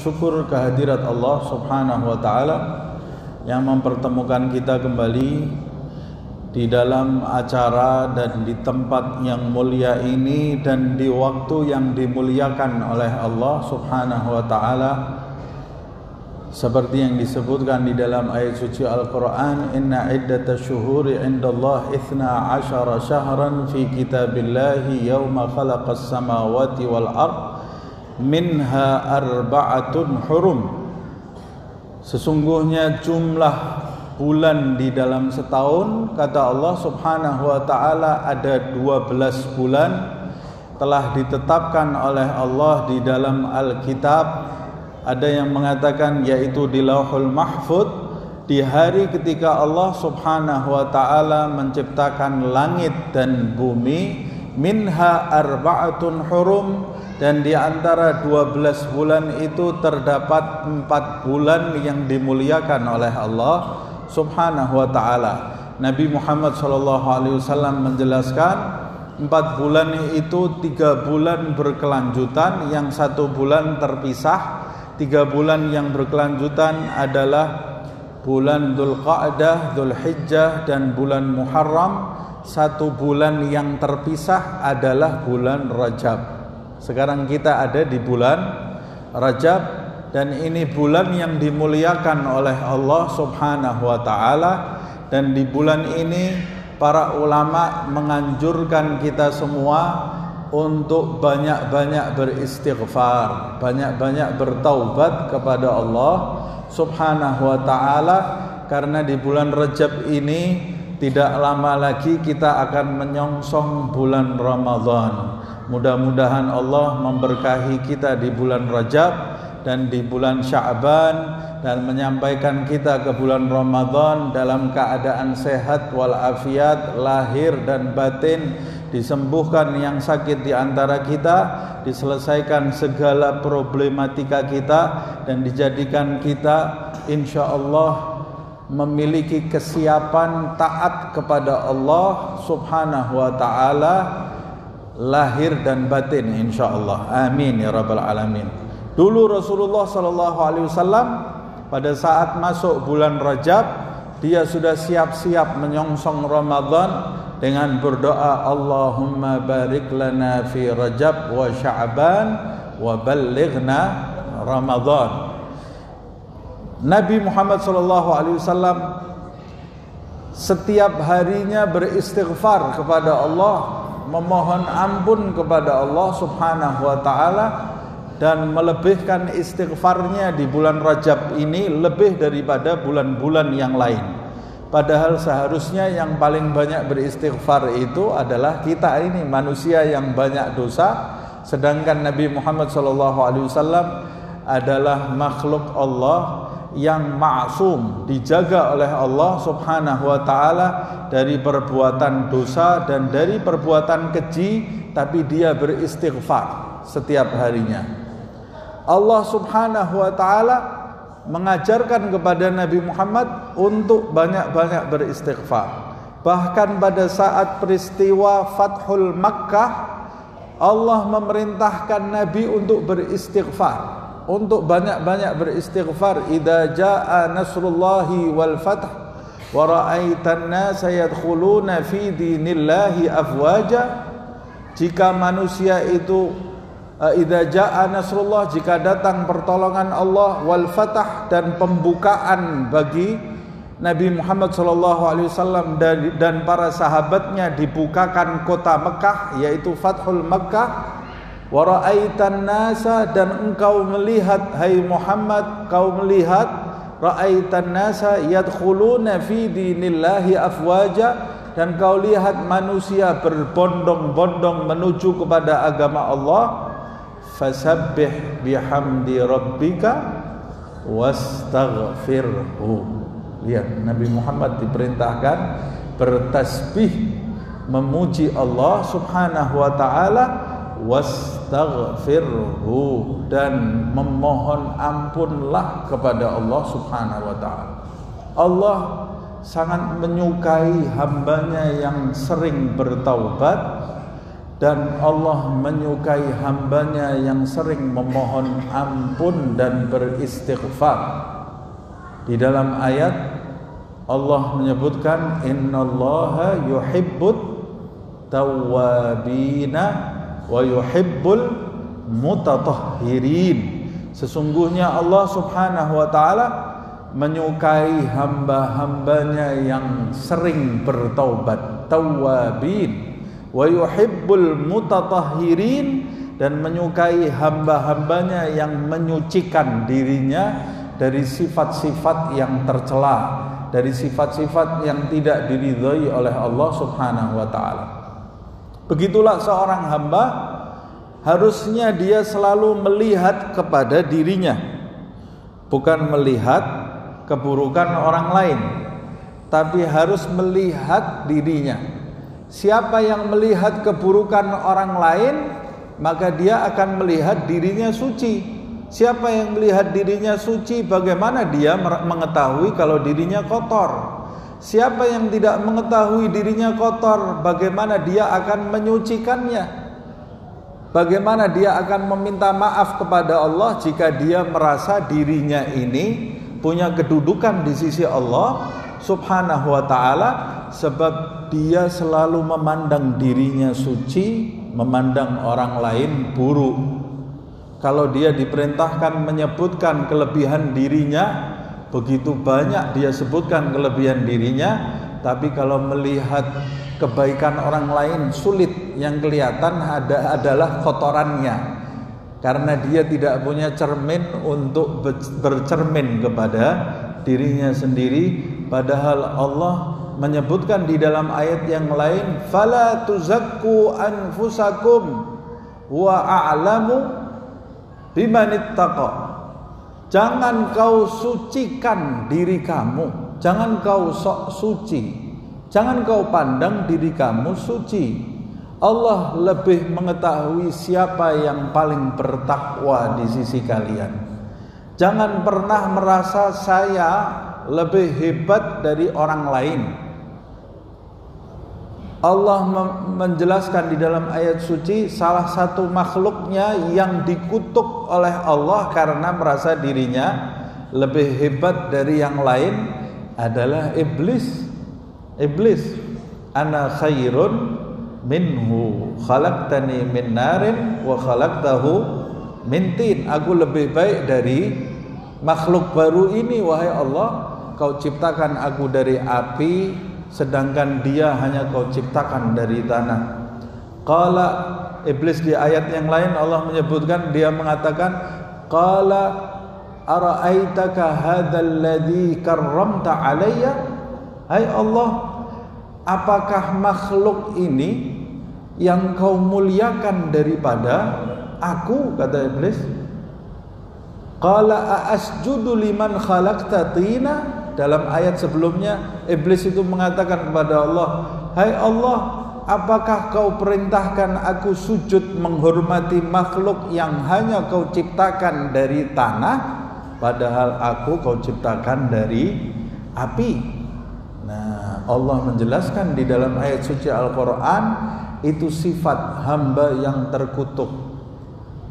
syukur kehadirat Allah Subhanahu wa taala yang mempertemukan kita kembali di dalam acara dan di tempat yang mulia ini dan di waktu yang dimuliakan oleh Allah Subhanahu wa taala, seperti yang disebutkan di dalam ayat suci Al-Qur'an, inna iddatash syuhuri 'indallahi 12 syahran fi kitabillahi yauma khalaqas samawati wal ard minha arba'atun hurum. Sesungguhnya jumlah bulan di dalam setahun, kata Allah Subhanahu wa taala, ada 12 bulan telah ditetapkan oleh Allah di dalam Alkitab. Ada yang mengatakan yaitu di Lauhul Mahfuz, di hari ketika Allah Subhanahu wa taala menciptakan langit dan bumi, minha arba'atun hurum, dan di antara 12 bulan itu terdapat 4 bulan yang dimuliakan oleh Allah Subhanahu wa taala. Nabi Muhammad SAW menjelaskan 4 bulan itu 3 bulan berkelanjutan, yang 1 bulan terpisah. 3 bulan yang berkelanjutan adalah bulan Dzulqa'dah, Dzulhijjah, dan bulan Muharram. 1 bulan yang terpisah adalah bulan Rajab. Sekarang kita ada di bulan Rajab, dan ini bulan yang dimuliakan oleh Allah Subhanahu wa taala. Dan di bulan ini para ulama menganjurkan kita semua untuk banyak-banyak beristighfar, banyak-banyak bertaubat kepada Allah Subhanahu wa taala, karena di bulan Rajab ini tidak lama lagi kita akan menyongsong bulan Ramadan. Mudah-mudahan Allah memberkahi kita di bulan Rajab dan di bulan Sya'ban, dan menyampaikan kita ke bulan Ramadan dalam keadaan sehat walafiat lahir dan batin, disembuhkan yang sakit di antara kita, diselesaikan segala problematika kita, dan dijadikan kita insyaallah memiliki kesiapan taat kepada Allah Subhanahu wa taala lahir dan batin insyaallah. Amin ya rabbal alamin. Dulu Rasulullah SAW pada saat masuk bulan Rajab, dia sudah siap-siap menyongsong Ramadan dengan berdoa, Allahumma barik lana fi Rajab wa Sya'ban wa ballighna Ramadan. Nabi Muhammad SAW setiap harinya beristighfar kepada Allah, memohon ampun kepada Allah Subhanahu wa taala, dan melebihkan istighfarnya di bulan Rajab ini lebih daripada bulan-bulan yang lain. Padahal seharusnya yang paling banyak beristighfar itu adalah kita ini, manusia yang banyak dosa, sedangkan Nabi Muhammad SAW adalah makhluk Allah yang ma'sum, dijaga oleh Allah Subhanahu wa taala dari perbuatan dosa dan dari perbuatan keji, tapi dia beristighfar setiap harinya. Allah Subhanahu wa taala mengajarkan kepada Nabi Muhammad untuk banyak-banyak beristighfar. Bahkan pada saat peristiwa Fathul Makkah, Allah memerintahkan Nabi untuk beristighfar, untuk banyak-banyak beristighfar. Idza jaa nasrullahi wal fath wa ra'aitan nasa yadkhuluna fi dinillahi afwaja. Jika manusia itu idza jaa nasrullah, jika datang pertolongan Allah, wal fath, dan pembukaan bagi Nabi Muhammad SAW dan para sahabatnya, dibukakan kota Mekah, yaitu Fathul Makkah. Wa ra'aitan nasa, dan engkau melihat, hai Muhammad, kau melihat, ra'aitan nasa yadkhuluna fi dinillahi afwaja, dan kau lihat manusia berbondong-bondong menuju kepada agama Allah. Fasabbih bihamdi rabbika wastaghfirhu. Lihat, Nabi Muhammad diperintahkan bertasbih, memuji Allah Subhanahu wa taala, wastaghfirhu, dan memohon ampunlah kepada Allah Subhanahu wa taala. Allah sangat menyukai hambanya yang sering bertaubat dan Allah menyukai hambanya yang sering memohon ampun dan beristighfar. Di dalam ayat Allah menyebutkan innallaha yuhibbut tawwabina wa yuhibbul mutatahhirin. Sesungguhnya Allah Subhanahu wa taala menyukai hamba-hambanya yang sering bertaubat, tawwabin, wa yuhibbul mutatahhirin, dan menyukai hamba-hambanya yang menyucikan dirinya dari sifat-sifat yang tercela, dari sifat-sifat yang tidak diridhai oleh Allah Subhanahu wa taala. Begitulah seorang hamba harusnya dia selalu melihat kepada dirinya, bukan melihat keburukan orang lain, tapi harus melihat dirinya. Siapa yang melihat keburukan orang lain, maka dia akan melihat dirinya suci. Siapa yang melihat dirinya suci, bagaimana dia mengetahui kalau dirinya kotor? Siapa yang tidak mengetahui dirinya kotor, bagaimana dia akan menyucikannya? Bagaimana dia akan meminta maaf kepada Allah jika dia merasa dirinya ini punya kedudukan di sisi Allah Subhanahu wa ta'ala, sebab dia selalu memandang dirinya suci, memandang orang lain buruk. Kalau dia diperintahkan menyebutkan kelebihan dirinya, begitu banyak dia sebutkan kelebihan dirinya, tapi kalau melihat kebaikan orang lain sulit. Yang kelihatan adalah kotorannya, karena dia tidak punya cermin untuk bercermin kepada dirinya sendiri. Padahal Allah menyebutkan di dalam ayat yang lain, fala tuzakku anfusakum wa a'lamu bimanittaqa. Jangan kau sucikan diri kamu, jangan kau sok suci, jangan kau pandang diri kamu suci. Allah lebih mengetahui siapa yang paling bertakwa di sisi kalian. Jangan pernah merasa saya lebih hebat dari orang lain. Allah menjelaskan di dalam ayat suci, salah satu makhluknya yang dikutuk oleh Allah karena merasa dirinya lebih hebat dari yang lain adalah iblis. Iblis, ana khairun minhu khalaqtani min narin wa khalaqtahu min tin. Aku lebih baik dari makhluk baru ini, wahai Allah. Kau ciptakan aku dari api, sedangkan dia hanya kau ciptakan dari tanah. Qala, iblis di ayat yang lain Allah menyebutkan, dia mengatakan, qala ara'aitaka hadzal ladzi karramta alayya. Hai Allah, apakah makhluk ini yang kau muliakan daripada aku, kata iblis. Qala asjudu liman khalaqta tina. Dalam ayat sebelumnya iblis itu mengatakan kepada Allah, hai Allah, apakah kau perintahkan aku sujud menghormati makhluk yang hanya kau ciptakan dari tanah, padahal aku kau ciptakan dari api. Nah, Allah menjelaskan di dalam ayat suci Al-Quran, itu sifat hamba yang terkutuk,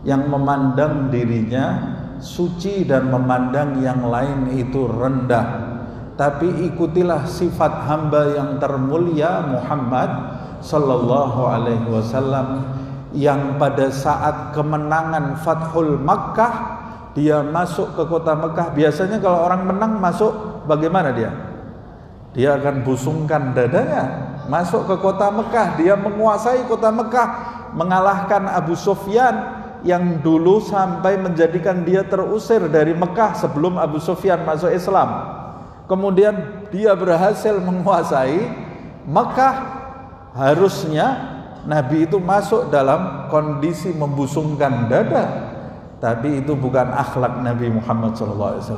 yang memandang dirinya suci dan memandang yang lain itu rendah. Tapi ikutilah sifat hamba yang termulia Muhammad sallallahu alaihi wasallam, yang pada saat kemenangan Fathul Makkah dia masuk ke kota Mekah. Biasanya kalau orang menang masuk, bagaimana dia? Dia akan busungkan dadanya masuk ke kota Mekah. Dia menguasai kota Mekah, mengalahkan Abu Sufyan yang dulu sampai menjadikan dia terusir dari Mekah sebelum Abu Sufyan masuk Islam. Kemudian dia berhasil menguasai Mekah. Harusnya Nabi itu masuk dalam kondisi membusungkan dada, tapi itu bukan akhlak Nabi Muhammad SAW.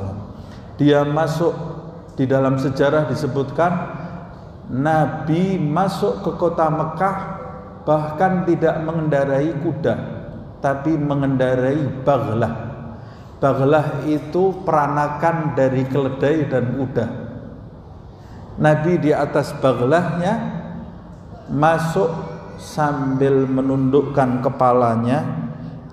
Dia masuk, di dalam sejarah disebutkan Nabi masuk ke kota Mekah bahkan tidak mengendarai kuda, tapi mengendarai baghlah. Baghlah itu peranakan dari keledai dan kuda. Nabi di atas baghlahnya masuk sambil menundukkan kepalanya,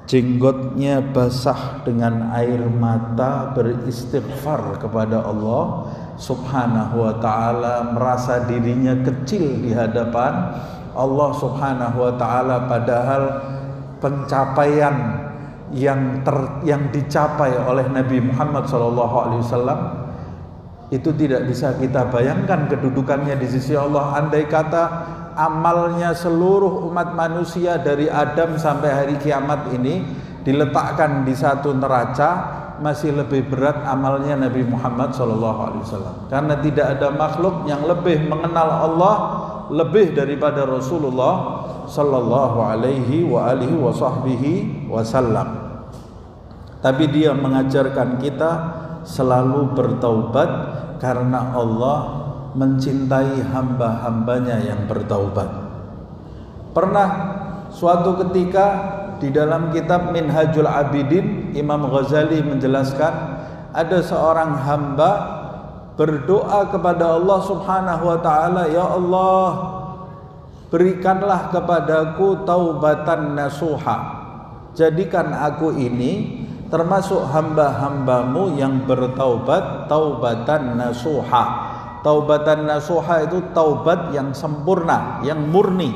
jenggotnya basah dengan air mata, beristighfar kepada Allah Subhanahu wa ta'ala, merasa dirinya kecil di hadapan Allah Subhanahu wa ta'ala, padahal pencapaian yang dicapai oleh Nabi Muhammad SAW itu tidak bisa kita bayangkan kedudukannya di sisi Allah. Andai kata amalnya seluruh umat manusia dari Adam sampai hari kiamat ini diletakkan di satu neraca, masih lebih berat amalnya Nabi Muhammad SAW. Karena tidak ada makhluk yang lebih mengenal Allah lebih daripada Rasulullah sallallahu alaihi wa alihi wa sahbihi wasallam. Tapi dia mengajarkan kita selalu bertaubat karena Allah mencintai hamba-hambanya yang bertaubat. Pernah suatu ketika di dalam kitab Minhajul Abidin, Imam Ghazali menjelaskan ada seorang hamba berdoa kepada Allah Subhanahu wa ta'ala, ya Allah, berikanlah kepadaku taubatan nasuha, jadikan aku ini termasuk hamba-hambamu yang bertaubat taubatan nasuha. Taubatan nasuha itu taubat yang sempurna, yang murni.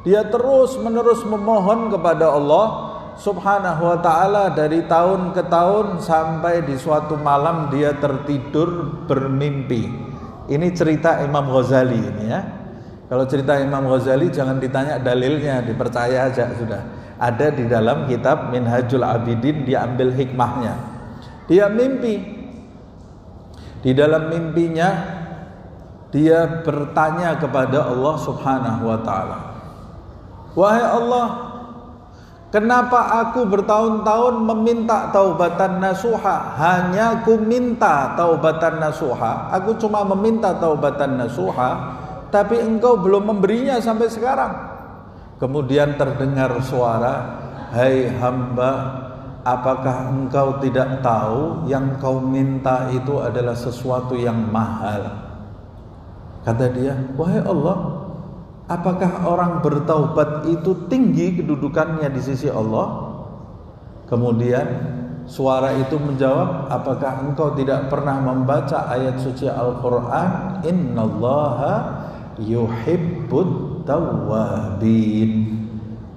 Dia terus menerus memohon kepada Allah Subhanahu wa ta'ala dari tahun ke tahun, sampai di suatu malam dia tertidur bermimpi. Ini cerita Imam Ghazali ini ya. Kalau cerita Imam Ghazali jangan ditanya dalilnya, dipercaya aja sudah. Ada di dalam kitab Minhajul Abidin, diambil hikmahnya. Dia mimpi. Di dalam mimpinya dia bertanya kepada Allah Subhanahu wa ta'ala, wahai Allah, kenapa aku bertahun-tahun meminta taubatan nasuha? Hanya aku minta taubatan nasuha, aku cuma meminta taubatan nasuha, tapi engkau belum memberinya sampai sekarang. Kemudian terdengar suara, hai hamba, apakah engkau tidak tahu yang kau minta itu adalah sesuatu yang mahal? Kata dia, wahai Allah, apakah orang bertaubat itu tinggi kedudukannya di sisi Allah? Kemudian suara itu menjawab, apakah engkau tidak pernah membaca ayat suci Al-Quran, innallaha yuhibbut tawwabin.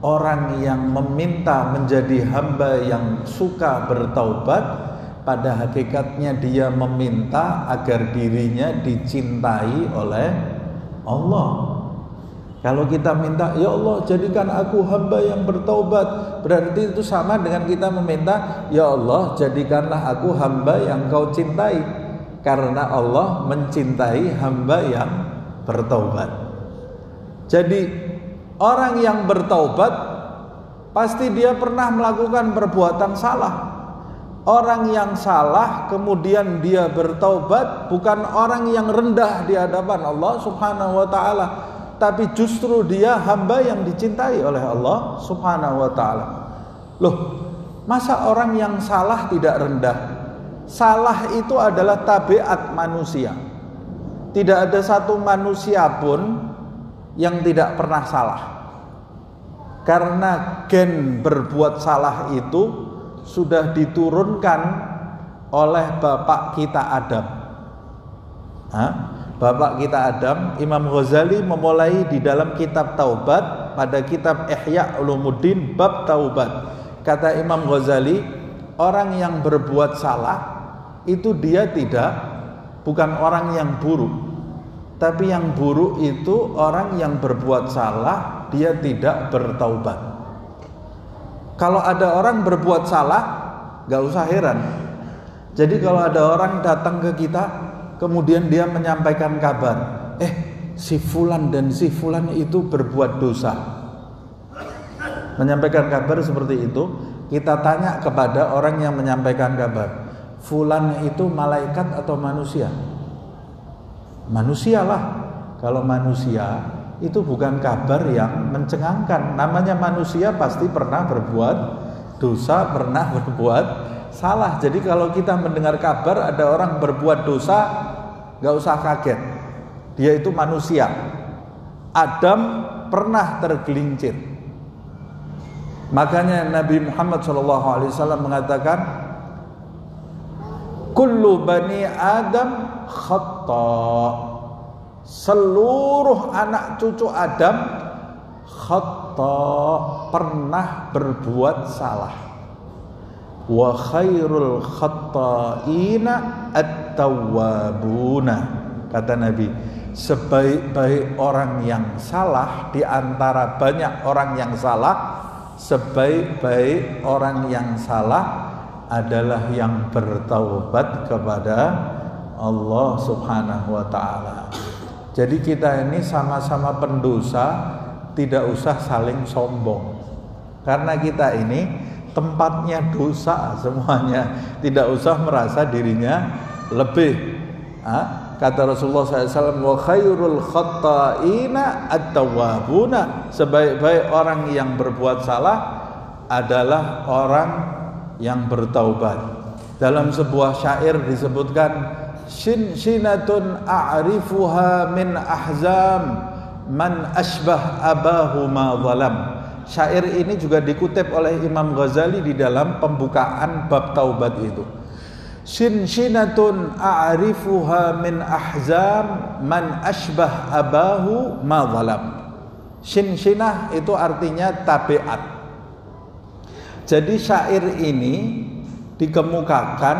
Orang yang meminta menjadi hamba yang suka bertaubat, pada hakikatnya dia meminta agar dirinya dicintai oleh Allah. Kalau kita minta, ya Allah jadikan aku hamba yang bertaubat, berarti itu sama dengan kita meminta, ya Allah jadikanlah aku hamba yang kau cintai. Karena Allah mencintai hamba yang bertaubat. Jadi orang yang bertaubat pasti dia pernah melakukan perbuatan salah. Orang yang salah kemudian dia bertaubat bukan orang yang rendah di hadapan Allah Subhanahu wa ta'ala, tapi justru dia hamba yang dicintai oleh Allah Subhanahu wa ta'ala. Loh, masa orang yang salah tidak rendah? Salah itu adalah tabiat manusia. Tidak ada satu manusia pun yang tidak pernah salah. Karena gen berbuat salah itu sudah diturunkan oleh bapak kita Adam. Bapak kita Adam, Imam Ghazali memulai di dalam kitab Taubat, pada kitab Ihya Ulumuddin bab Taubat. Kata Imam Ghazali, orang yang berbuat salah itu dia bukan orang yang buruk, tapi yang buruk itu orang yang berbuat salah dia tidak bertaubat. Kalau ada orang berbuat salah, gak usah heran. Jadi kalau ada orang datang ke kita, kemudian dia menyampaikan kabar, si fulan dan si fulan itu berbuat dosa. Menyampaikan kabar seperti itu, kita tanya kepada orang yang menyampaikan kabar, fulan itu malaikat atau manusia? Manusialah. Kalau manusia itu bukan kabar yang mencengangkan. Namanya manusia pasti pernah berbuat dosa, pernah berbuat salah. Jadi kalau kita mendengar kabar ada orang berbuat dosa, gak usah kaget, dia itu manusia. Adam pernah tergelincir. Makanya Nabi Muhammad SAW mengatakan, kullu bani Adam khata', seluruh anak cucu Adam khata', pernah berbuat salah. Wa khairul khata'ina at-tawwabuna, kata Nabi, sebaik-baik orang yang salah di antara banyak orang yang salah, sebaik-baik orang yang salah adalah yang bertaubat kepada Allah Subhanahu wa ta'ala. Jadi kita ini sama-sama pendosa, tidak usah saling sombong, karena kita ini tempatnya dosa semuanya, tidak usah merasa dirinya lebih. Kata Rasulullah SAW, wa khairul khata'ina at-tawwabuna, sebaik-baik orang yang berbuat salah adalah orang yang bertaubat. Dalam sebuah syair disebutkan, shinatun a'rifuha min ahzam man ashbah abahu ma zalam. Syair ini juga dikutip oleh Imam Ghazali di dalam pembukaan bab taubat itu. Shinatun a'rifuha min ahzam man ashbah abahu ma zalam. Shinah itu artinya tabiat. Jadi syair ini dikemukakan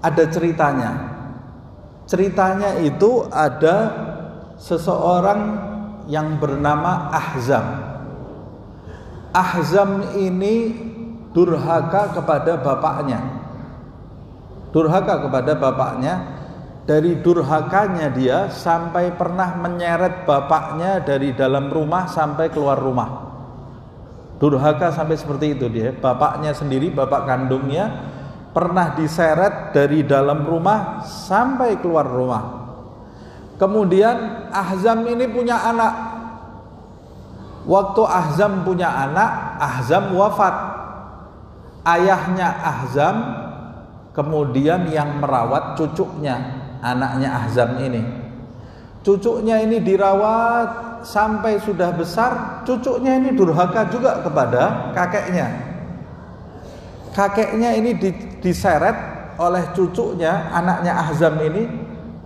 ada ceritanya. Ceritanya itu ada seseorang yang bernama Ahzam. Ahzam ini durhaka kepada bapaknya. Durhaka kepada bapaknya. Dari durhakanya dia sampai pernah menyeret bapaknya dari dalam rumah sampai keluar rumah. Durhaka sampai seperti itu dia. Bapaknya sendiri, bapak kandungnya, pernah diseret dari dalam rumah sampai keluar rumah. Kemudian Ahzam ini punya anak. Waktu Ahzam punya anak, Ahzam wafat. Ayahnya Ahzam kemudian yang merawat cucunya, anaknya Ahzam ini. Cucunya ini dirawat sampai sudah besar. Cucunya ini durhaka juga kepada kakeknya. Kakeknya ini diseret oleh cucunya, anaknya Ahzam ini,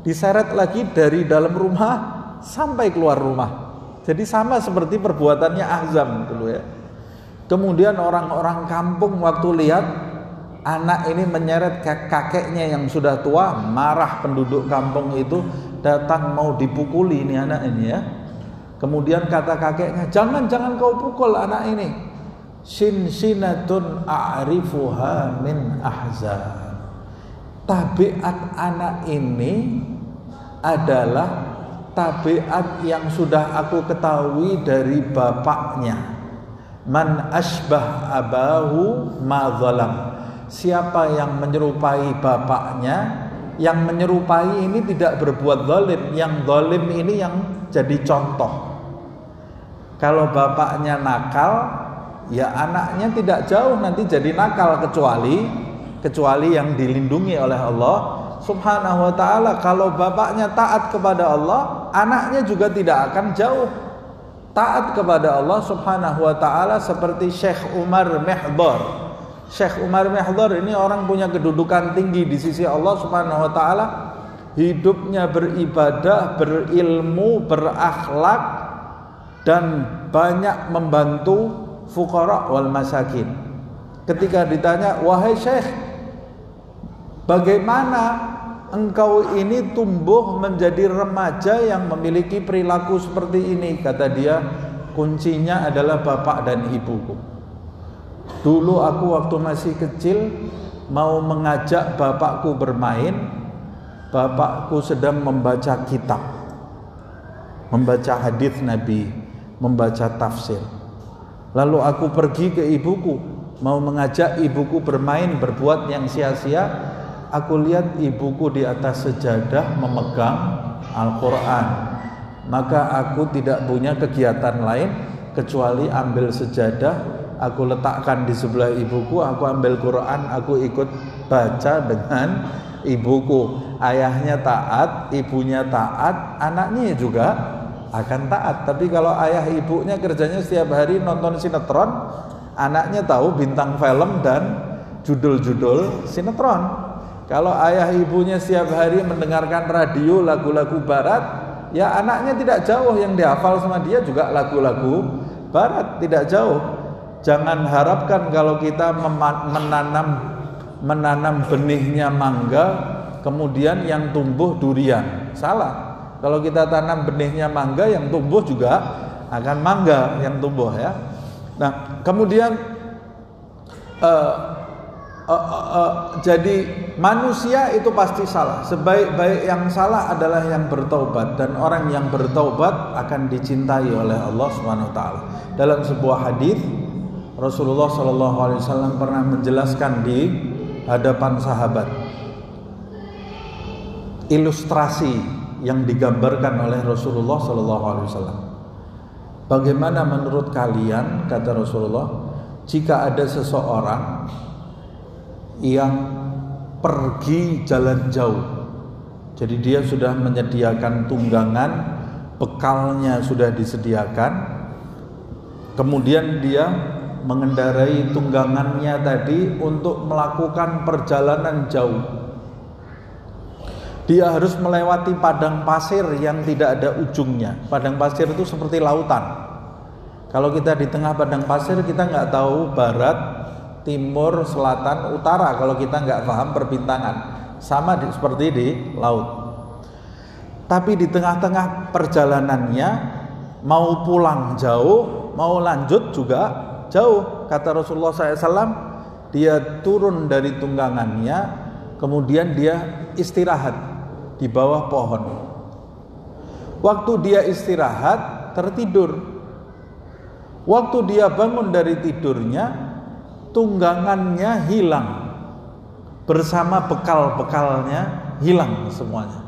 diseret lagi dari dalam rumah sampai keluar rumah. Jadi sama seperti perbuatannya Ahzam dulu ya. Kemudian orang-orang kampung waktu lihat anak ini menyeret kakeknya yang sudah tua, marah penduduk kampung itu, datang mau dipukuli ini anak ini ya. Kemudian kata kakeknya, jangan kau pukul anak ini. Shinatun a'rifuha min ahzam. Tabiat anak ini adalah tabiat yang sudah aku ketahui dari bapaknya. Man ashbah abahu ma zalam. Siapa yang menyerupai bapaknya, yang menyerupai ini tidak berbuat zalim, yang zalim ini yang jadi contoh. Kalau bapaknya nakal, ya anaknya tidak jauh nanti jadi nakal, kecuali yang dilindungi oleh Allah Subhanahu wa ta'ala. Kalau bapaknya taat kepada Allah, anaknya juga tidak akan jauh taat kepada Allah Subhanahu wa ta'ala. Seperti Syekh Umar Mihdhar. Syekh Umar Mihdhar ini orang punya kedudukan tinggi di sisi Allah Subhanahu wa ta'ala. Hidupnya beribadah, berilmu, berakhlak, dan banyak membantu fuqara wal masakin. Ketika ditanya, wahai Syekh, bagaimana engkau ini tumbuh menjadi remaja yang memiliki perilaku seperti ini? Kata dia, kuncinya adalah bapak dan ibuku. Dulu aku waktu masih kecil mau mengajak bapakku bermain, bapakku sedang membaca kitab, membaca hadis Nabi, membaca tafsir. Lalu aku pergi ke ibuku, mau mengajak ibuku bermain, berbuat yang sia-sia. Aku lihat ibuku di atas sejadah memegang Al-Quran. Maka aku tidak punya kegiatan lain kecuali ambil sejadah, aku letakkan di sebelah ibuku, aku ambil Quran, aku ikut baca dengan ibuku. Ayahnya taat, ibunya taat, anaknya juga akan taat. Tapi kalau ayah ibunya kerjanya setiap hari nonton sinetron, anaknya tahu bintang film dan judul-judul sinetron. Kalau ayah ibunya setiap hari mendengarkan radio lagu-lagu barat, ya anaknya tidak jauh, yang dihafal sama dia juga lagu-lagu barat, tidak jauh. Jangan harapkan kalau kita menanam benihnya mangga, kemudian yang tumbuh durian. Salah. Kalau kita tanam benihnya mangga, yang tumbuh juga akan mangga yang tumbuh, ya. Nah, kemudian jadi manusia itu pasti salah. Sebaik-baik yang salah adalah yang bertaubat, dan orang yang bertaubat akan dicintai oleh Allah Subhanahu wa taala. Dalam sebuah hadis Rasulullah SAW pernah menjelaskan di hadapan sahabat ilustrasi yang digambarkan oleh Rasulullah SAW. Bagaimana menurut kalian, kata Rasulullah, jika ada seseorang yang pergi jalan jauh, jadi dia sudah menyediakan tunggangan, bekalnya sudah disediakan, kemudian dia mengendarai tunggangannya tadi untuk melakukan perjalanan jauh. Dia harus melewati padang pasir yang tidak ada ujungnya. Padang pasir itu seperti lautan. Kalau kita di tengah padang pasir, kita nggak tahu barat, timur, selatan, utara kalau kita nggak paham perbintangan. Sama seperti di laut. Tapi di tengah-tengah perjalanannya, mau pulang jauh, mau lanjut juga jauh. Kata Rasulullah SAW, dia turun dari tunggangannya, kemudian dia istirahat di bawah pohon. Waktu dia istirahat, tertidur. Waktu dia bangun dari tidurnya, tunggangannya hilang, bersama bekal-bekalnya hilang semuanya.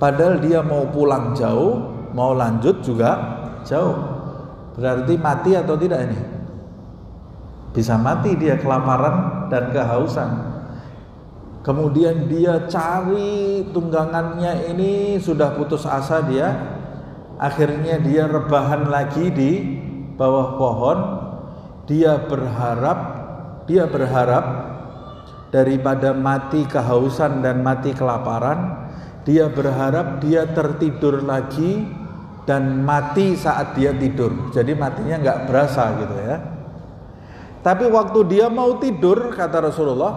Padahal dia mau pulang jauh, mau lanjut juga jauh. Berarti mati atau tidak ini? Bisa mati, dia kelaparan dan kehausan. Kemudian dia cari tunggangannya ini, sudah putus asa dia. Akhirnya dia rebahan lagi di bawah pohon. Dia berharap daripada mati kehausan dan mati kelaparan, dia berharap dia tertidur lagi dan mati saat dia tidur. Jadi matinya nggak berasa gitu ya. Tapi waktu dia mau tidur, kata Rasulullah,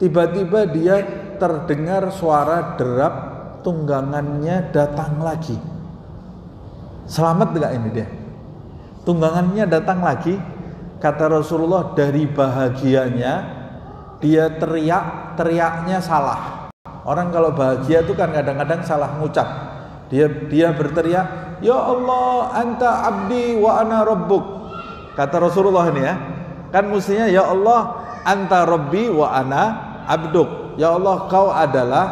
tiba-tiba dia terdengar suara derap tunggangannya datang lagi. Selamat enggak ini dia? Tunggangannya datang lagi. Kata Rasulullah, dari bahagianya dia teriaknya salah. Orang kalau bahagia itu kan kadang-kadang salah ngucap. Dia berteriak, ya Allah, anta abdi wa ana rabbuk. Kata Rasulullah ini ya. Kan mestinya ya Allah, anta rabbi wa ana abduk. Ya Allah, kau adalah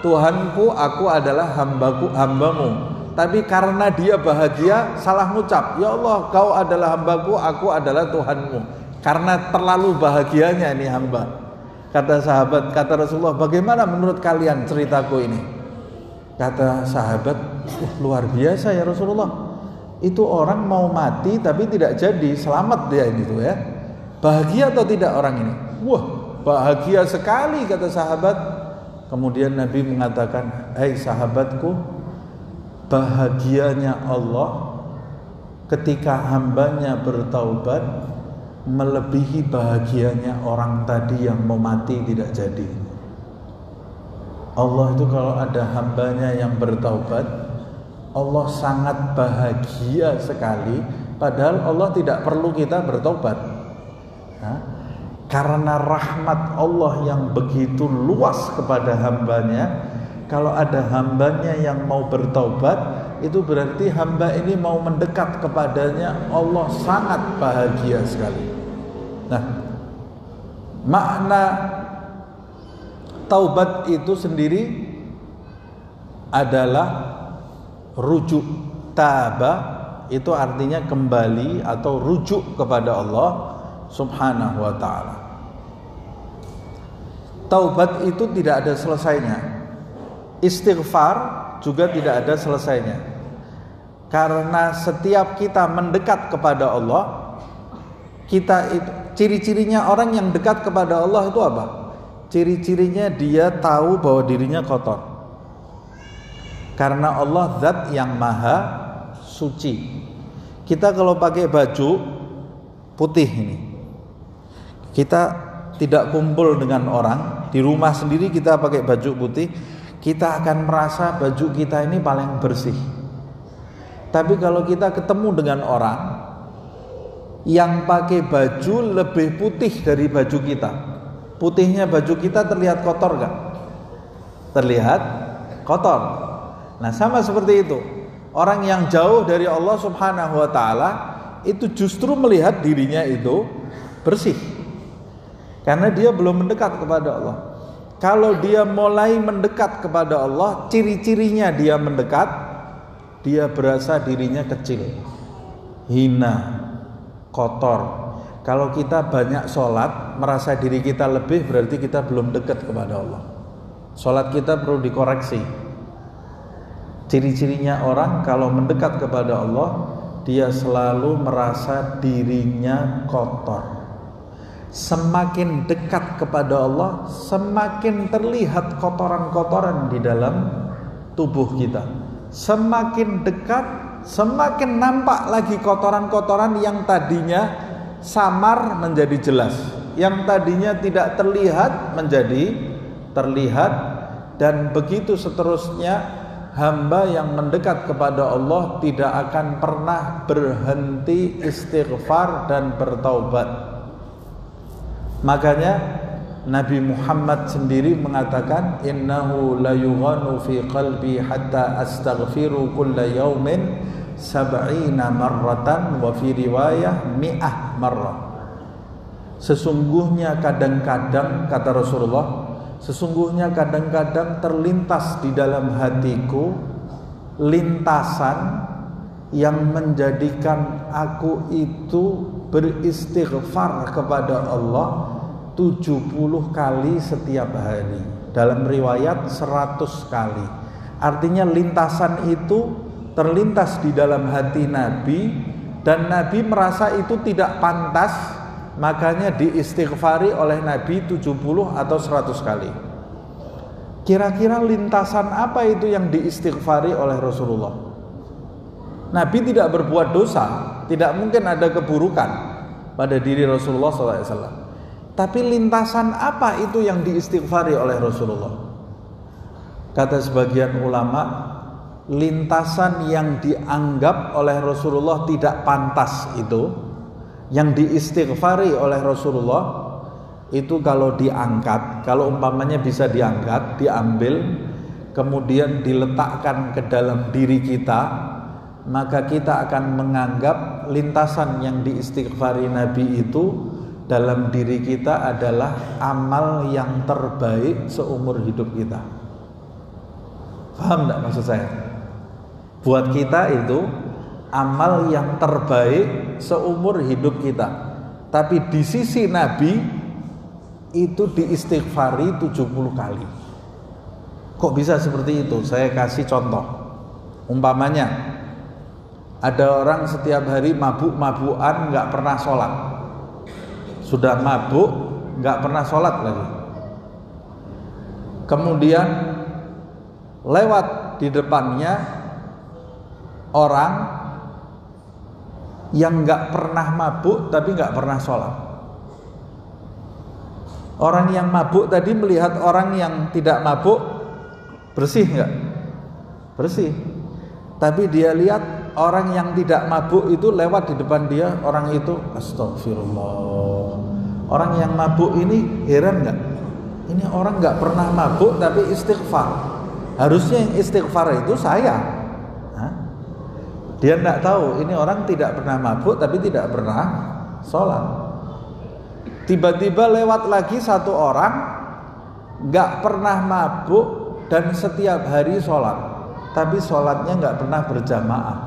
Tuhanku, aku adalah hambamu. Tapi karena dia bahagia, salah ngucap, ya Allah, kau adalah hambaku, aku adalah Tuhanmu. Karena terlalu bahagianya ini hamba. Kata sahabat, kata Rasulullah, bagaimana menurut kalian ceritaku ini? Kata sahabat, luar biasa ya Rasulullah. Itu orang mau mati tapi tidak jadi, selamat dia ini tuh ya. Bahagia atau tidak orang ini? Wah, bahagia sekali, kata sahabat. Kemudian Nabi mengatakan, hai sahabatku, bahagianya Allah ketika hambanya bertaubat melebihi bahagianya orang tadi yang mau mati tidak jadi. Allah itu kalau ada hambanya yang bertaubat, Allah sangat bahagia sekali. Padahal Allah tidak perlu kita bertobat. Karena rahmat Allah yang begitu luas kepada hambanya, kalau ada hambanya yang mau bertaubat, itu berarti hamba ini mau mendekat kepadanya. Allah sangat bahagia sekali. Nah, makna taubat itu sendiri adalah rujuk. Taba itu artinya kembali atau rujuk kepada Allah Subhanahu wa ta'ala. Taubat itu tidak ada selesainya. istighfar juga tidak ada selesainya. Karena setiap kita mendekat kepada Allah, kita itu ciri-cirinya orang yang dekat kepada Allah itu apa? Ciri-cirinya dia tahu bahwa dirinya kotor. Karena Allah zat yang maha suci. Kita kalau pakai baju putih ini, kita tidak kumpul dengan orang, di rumah sendiri kita pakai baju putih, kita akan merasa baju kita ini paling bersih. Tapi kalau kita ketemu dengan orang yang pakai baju lebih putih dari baju kita, putihnya baju kita terlihat kotor gak? Terlihat kotor. Nah, sama seperti itu. Orang yang jauh dari Allah Subhanahu wa taala itu justru melihat dirinya itu bersih. Karena dia belum mendekat kepada Allah. Kalau dia mulai mendekat kepada Allah, ciri-cirinya dia mendekat, dia berasa dirinya kecil, hina, kotor. Kalau kita banyak sholat, merasa diri kita lebih, berarti kita belum dekat kepada Allah. Sholat kita perlu dikoreksi. Ciri-cirinya orang kalau mendekat kepada Allah, dia selalu merasa dirinya kotor. Semakin dekat kepada Allah, semakin terlihat kotoran-kotoran di dalam tubuh kita. Semakin dekat, semakin nampak lagi kotoran-kotoran yang tadinya samar menjadi jelas, yang tadinya tidak terlihat menjadi terlihat, dan begitu seterusnya. Hamba yang mendekat kepada Allah tidak akan pernah berhenti istighfar dan bertaubat. Makanya Nabi Muhammad sendiri mengatakan, innahu la yughanu fi qalbi hatta astaghfiru kulla yaumin 70 marratan wa fi riwayah 100 marrah. Sesungguhnya kadang-kadang, kata Rasulullah, sesungguhnya kadang-kadang terlintas di dalam hatiku lintasan yang menjadikan aku itu beristighfar kepada Allah 70 kali setiap hari. Dalam riwayat 100 kali. Artinya lintasan itu terlintas di dalam hati Nabi, dan Nabi merasa itu tidak pantas. Makanya diistighfari oleh Nabi 70 atau 100 kali. Kira-kira lintasan apa itu yang diistighfari oleh Rasulullah? Nabi tidak berbuat dosa, tidak mungkin ada keburukan pada diri Rasulullah SAW. Tapi lintasan apa itu yang diistighfari oleh Rasulullah? Kata sebagian ulama, lintasan yang dianggap oleh Rasulullah tidak pantas itu, yang diistighfari oleh Rasulullah itu kalau diangkat, kalau umpamanya bisa diangkat, diambil, kemudian diletakkan ke dalam diri kita, maka kita akan menganggap lintasan yang diistighfari Nabi itu dalam diri kita adalah amal yang terbaik seumur hidup kita. Paham enggak maksud saya? Buat kita itu amal yang terbaik seumur hidup kita. Tapi di sisi Nabi itu diistighfari 70 kali. Kok bisa seperti itu? Saya kasih contoh. Umpamanya ada orang setiap hari mabuk-mabukan, gak pernah sholat. Sudah mabuk, gak pernah sholat lagi. Kemudian lewat di depannya orang yang gak pernah mabuk tapi gak pernah sholat. Orang yang mabuk tadi melihat orang yang tidak mabuk, bersih gak? Bersih. Tapi dia lihat orang yang tidak mabuk itu lewat di depan dia, orang itu astagfirullah. Orang yang mabuk ini heran gak? Ini orang gak pernah mabuk tapi istighfar. Harusnya yang istighfar itu saya. Dia tidak tahu ini orang tidak pernah mabuk tapi tidak pernah sholat. Tiba-tiba lewat lagi satu orang gak pernah mabuk dan setiap hari sholat, tapi sholatnya gak pernah berjamaah.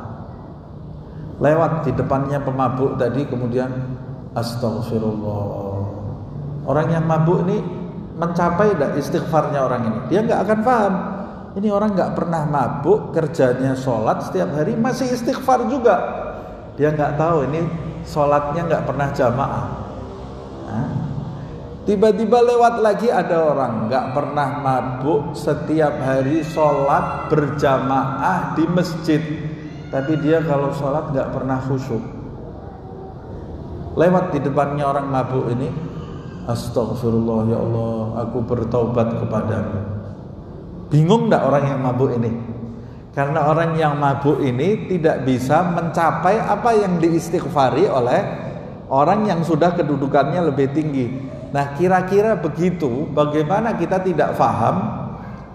Lewat di depannya pemabuk tadi, kemudian astagfirullah. Orang yang mabuk ini mencapai tidak istighfarnya orang ini? Dia gak akan paham. Ini orang nggak pernah mabuk, kerjanya sholat setiap hari, masih istighfar juga. Dia nggak tahu ini sholatnya nggak pernah jamaah. Tiba-tiba lewat lagi ada orang nggak pernah mabuk, setiap hari sholat berjamaah di masjid, tapi dia kalau sholat nggak pernah khusyuk. Lewat di depannya orang mabuk ini, astagfirullah ya Allah, aku bertaubat kepadamu. Bingung enggak orang yang mabuk ini? Karena orang yang mabuk ini tidak bisa mencapai apa yang diistighfari oleh orang yang sudah kedudukannya lebih tinggi. Nah, kira-kira begitu, bagaimana kita tidak paham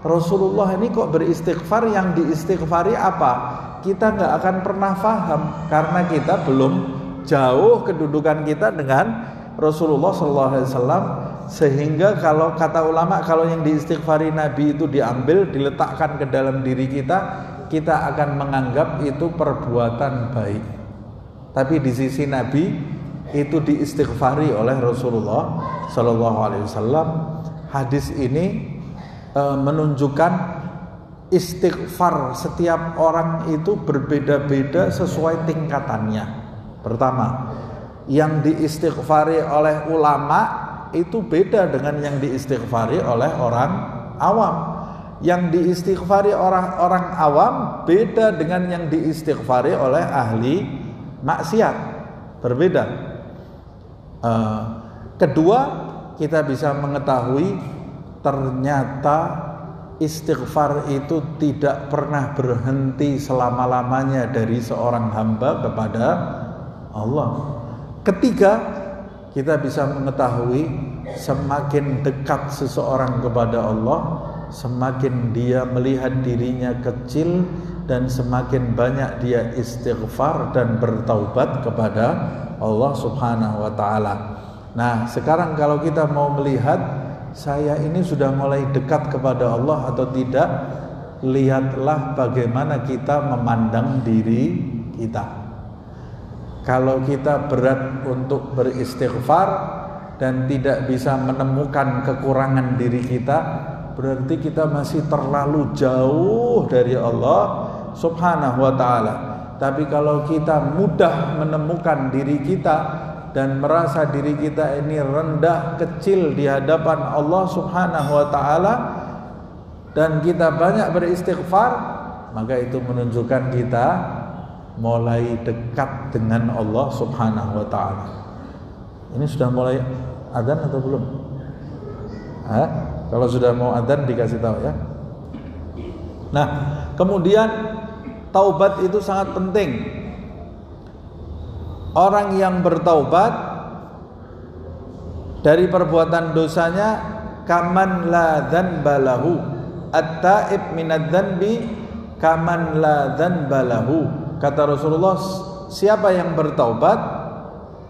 Rasulullah ini kok beristighfar, yang diistighfari apa? Kita nggak akan pernah paham karena kita belum jauh kedudukan kita dengan Rasulullah SAW. Sehingga kalau kata ulama, kalau yang diistighfari Nabi itu diambil, diletakkan ke dalam diri kita, kita akan menganggap itu perbuatan baik. Tapi di sisi Nabi itu diistighfari oleh Rasulullah SAW. Hadis ini menunjukkan istighfar setiap orang itu berbeda-beda sesuai tingkatannya. Pertama, yang diistighfari oleh ulama itu beda dengan yang diistighfari oleh orang awam. Yang diistighfari orang awam beda dengan yang diistighfari oleh ahli maksiat, berbeda. Kedua, kita bisa mengetahui ternyata istighfar itu tidak pernah berhenti selama-lamanya dari seorang hamba kepada Allah. Ketiga, kita bisa mengetahui semakin dekat seseorang kepada Allah, semakin dia melihat dirinya kecil dan semakin banyak dia istighfar dan bertaubat kepada Allah Subhanahu wa taala. Nah, sekarang kalau kita mau melihat saya ini sudah mulai dekat kepada Allah atau tidak, lihatlah bagaimana kita memandang diri kita. Kalau kita berat untuk beristighfar dan tidak bisa menemukan kekurangan diri kita, berarti kita masih terlalu jauh dari Allah Subhanahu wa ta'ala. Tapi kalau kita mudah menemukan diri kita dan merasa diri kita ini rendah, kecil di hadapan Allah Subhanahu wa ta'ala, dan kita banyak beristighfar, maka itu menunjukkan kita mulai dekat dengan Allah Subhanahu wa ta'ala. Ini sudah mulai adzan atau belum? Kalau sudah mau adzan dikasih tahu ya. Nah, kemudian taubat itu sangat penting. Orang yang bertaubat dari perbuatan dosanya kaman la dzanba lahu, at-taib minadz dzanbi kaman la dzanba lahu. Kata Rasulullah, siapa yang bertaubat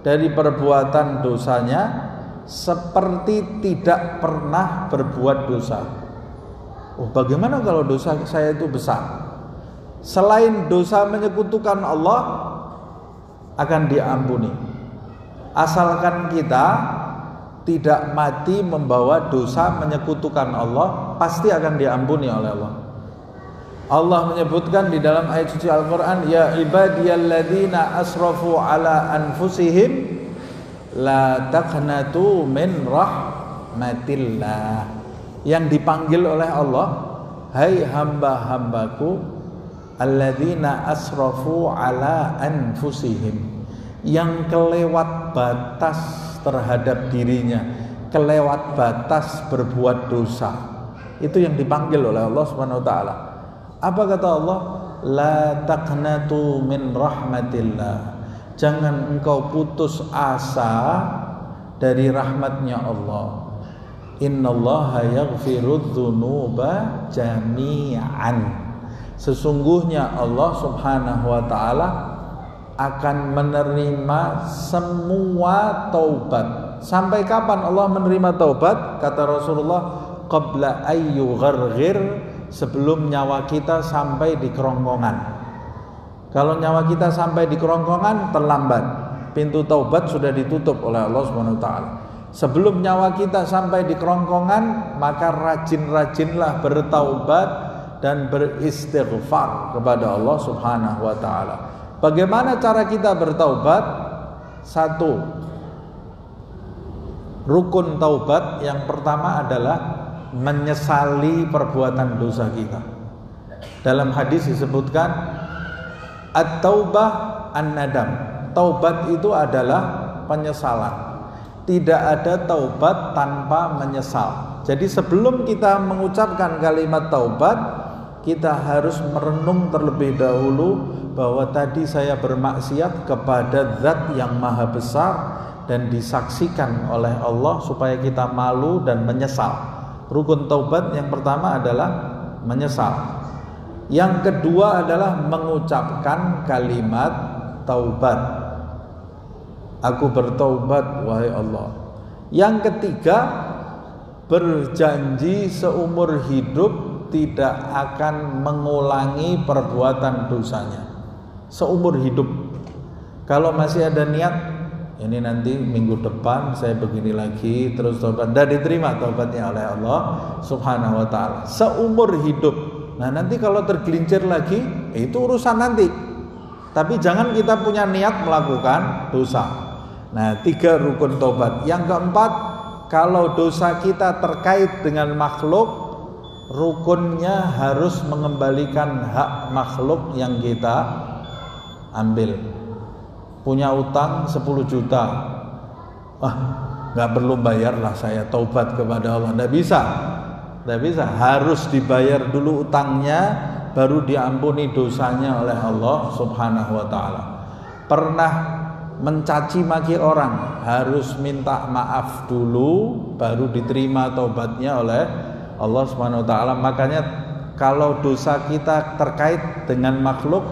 dari perbuatan dosanya seperti tidak pernah berbuat dosa. Oh, bagaimana kalau dosa saya itu besar? Selain dosa menyekutukan Allah akan diampuni, asalkan kita tidak mati membawa dosa menyekutukan Allah, pasti akan diampuni oleh Allah. Allah menyebutkan di dalam ayat suci Al-Quran, ya ibadiyalladzina asrafu ala anfusihim la taqnatu min rahmatillah. Yang dipanggil oleh Allah, hai hamba-hambaku alladzina asrafu ala anfusihim, yang kelewat batas terhadap dirinya, kelewat batas berbuat dosa. Itu yang dipanggil oleh Allah Subhanahu wa taala. Apa kata Allah? La taqnatu min rahmatillah. Jangan engkau putus asa dari rahmatnya Allah. Innallaha yaghfirudz dzunuba jami'an. Sesungguhnya Allah Subhanahu wa taala akan menerima semua taubat. Sampai kapan Allah menerima taubat? Kata Rasulullah, qabla ayyugharghir, sebelum nyawa kita sampai di kerongkongan. Kalau nyawa kita sampai di kerongkongan, terlambat. Pintu taubat sudah ditutup oleh Allah Subhanahu wa taala. Sebelum nyawa kita sampai di kerongkongan, maka rajin-rajinlah bertaubat dan beristighfar kepada Allah Subhanahu wa taala. Bagaimana cara kita bertaubat? Satu, rukun taubat yang pertama adalah menyesali perbuatan dosa kita. Dalam hadis disebutkan at-taubah an-nadam. Taubat itu adalah penyesalan. Tidak ada taubat tanpa menyesal. Jadi sebelum kita mengucapkan kalimat taubat, kita harus merenung terlebih dahulu bahwa tadi saya bermaksiat kepada Zat yang Maha Besar dan disaksikan oleh Allah, supaya kita malu dan menyesal. Rukun taubat yang pertama adalah menyesal. Yang kedua adalah mengucapkan kalimat taubat. Aku bertaubat wahai Allah. Yang ketiga, berjanji seumur hidup tidak akan mengulangi perbuatan dosanya seumur hidup. Kalau masih ada niat, ini nanti minggu depan saya begini lagi, terus taubat, dan diterima taubatnya oleh Allah Subhanahu wa taala seumur hidup. Nah, nanti kalau tergelincir lagi, itu urusan nanti. Tapi jangan kita punya niat melakukan dosa. Nah, 3 rukun taubat. Yang keempat, kalau dosa kita terkait dengan makhluk, rukunnya harus mengembalikan hak makhluk yang kita ambil. Punya utang 10 juta, nggak perlu bayar lah, saya taubat kepada Allah. Nggak bisa, harus dibayar dulu utangnya, baru diampuni dosanya oleh Allah Subhanahu wa taala. Pernah mencaci maki orang, harus minta maaf dulu, baru diterima taubatnya oleh Allah Subhanahu wa taala. Makanya kalau dosa kita terkait dengan makhluk,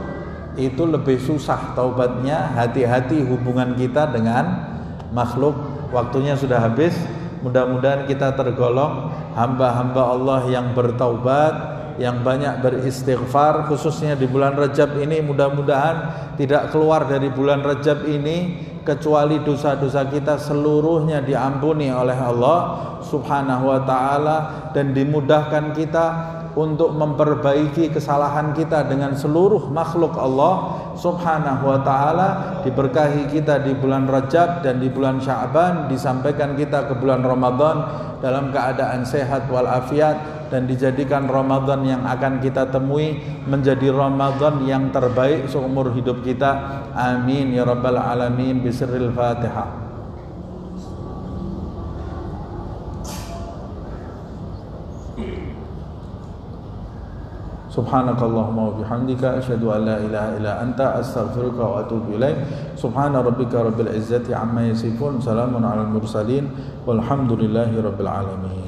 itu lebih susah taubatnya. Hati-hati hubungan kita dengan makhluk. Waktunya sudah habis. Mudah-mudahan kita tergolong hamba-hamba Allah yang bertaubat, yang banyak beristighfar, khususnya di bulan Rajab ini. Mudah-mudahan tidak keluar dari bulan Rajab ini kecuali dosa-dosa kita seluruhnya diampuni oleh Allah Subhanahu wa taala, dan dimudahkan kita untuk memperbaiki kesalahan kita dengan seluruh makhluk Allah Subhanahu wa taala. Diberkahi kita di bulan Rajab dan di bulan Sya'ban, disampaikan kita ke bulan Ramadan dalam keadaan sehat walafiat, dan dijadikan Ramadan yang akan kita temui menjadi Ramadan yang terbaik seumur hidup kita. Amin ya rabbal alamin. Bisirril Fatihah. Subhanakallahumma wa bihamdika asyhadu an la ilaha illa anta astaghfiruka wa atubu ilaik. Subhana rabbika rabbil izzati amma yasifun, salamun alal mursalin, walhamdulillahi rabbil alamin.